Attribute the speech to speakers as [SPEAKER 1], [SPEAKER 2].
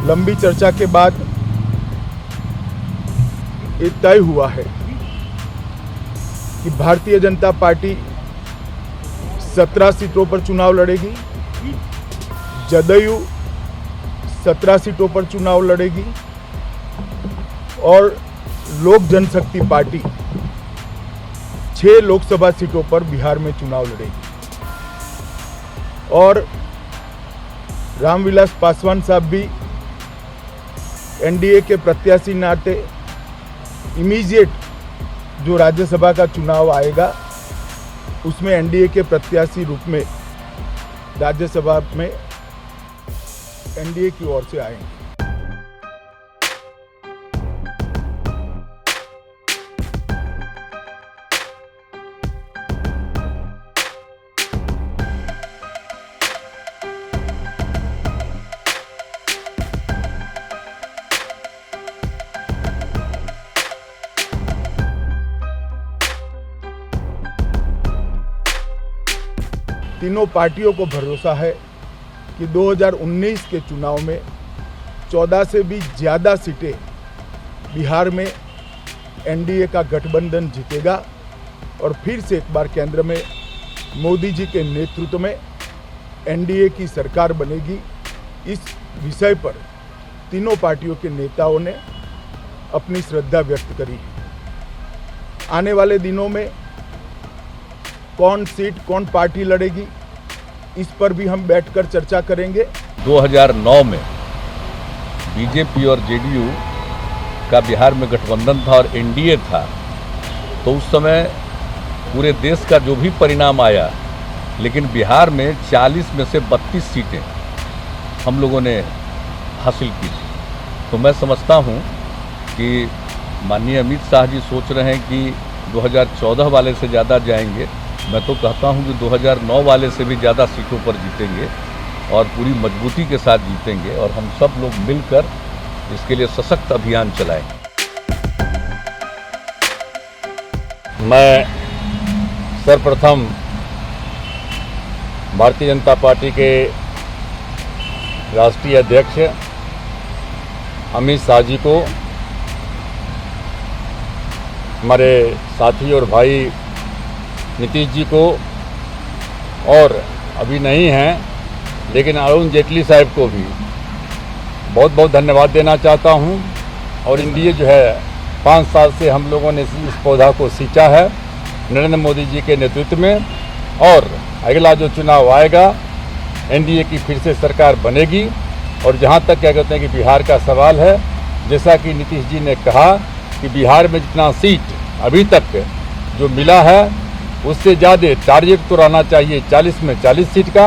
[SPEAKER 1] लंबी चर्चा के बाद ये तय हुआ है कि भारतीय जनता पार्टी 17 सीटों पर चुनाव लड़ेगी, जदयू 17 सीटों पर चुनाव लड़ेगी और लोक जनशक्ति पार्टी 6 लोकसभा सीटों पर बिहार में चुनाव लड़ेगी। और रामविलास पासवान साहब भी एनडीए के प्रत्याशी नाते इमीडिएट जो राज्यसभा का चुनाव आएगा उसमें एनडीए के प्रत्याशी रूप में राज्यसभा में एनडीए की ओर से आएंगे। तीनों पार्टियों को भरोसा है कि 2019 के चुनाव में 14 से भी ज़्यादा सीटें बिहार में एनडीए का गठबंधन जीतेगा और फिर से एक बार केंद्र में मोदी जी के नेतृत्व में एनडीए की सरकार बनेगी। इस विषय पर तीनों पार्टियों के नेताओं ने अपनी श्रद्धा व्यक्त करी। आने वाले दिनों में कौन सीट कौन पार्टी लड़ेगी इस पर भी हम बैठकर चर्चा करेंगे।
[SPEAKER 2] 2009 में बीजेपी और जेडीयू का बिहार में गठबंधन था और एनडीए था, तो उस समय पूरे देश का जो भी परिणाम आया, लेकिन बिहार में 40 में से 32 सीटें हम लोगों ने हासिल की थी। तो मैं समझता हूं कि माननीय अमित शाह जी सोच रहे हैं कि 2014 वाले से ज़्यादा जाएंगे। मैं तो कहता हूं कि 2009 वाले से भी ज़्यादा सीटों पर जीतेंगे और पूरी मजबूती के साथ जीतेंगे और हम सब लोग मिलकर इसके लिए सशक्त अभियान चलाएंगे।
[SPEAKER 3] मैं सर्वप्रथम भारतीय जनता पार्टी के राष्ट्रीय अध्यक्ष अमित शाह जी को, हमारे साथी और भाई नीतीश जी को, और अभी नहीं हैं लेकिन अरुण जेटली साहब को भी बहुत बहुत धन्यवाद देना चाहता हूं। और एनडीए जो है 5 साल से हम लोगों ने इस पौधा को सींचा है नरेंद्र मोदी जी के नेतृत्व में, और अगला जो चुनाव आएगा एनडीए की फिर से सरकार बनेगी। और जहां तक क्या कहते हैं कि बिहार का सवाल है, जैसा कि नीतीश जी ने कहा कि बिहार में जितना सीट अभी तक जो मिला है उससे ज़्यादा टारगेट तो रहना चाहिए 40 में 40 सीट का।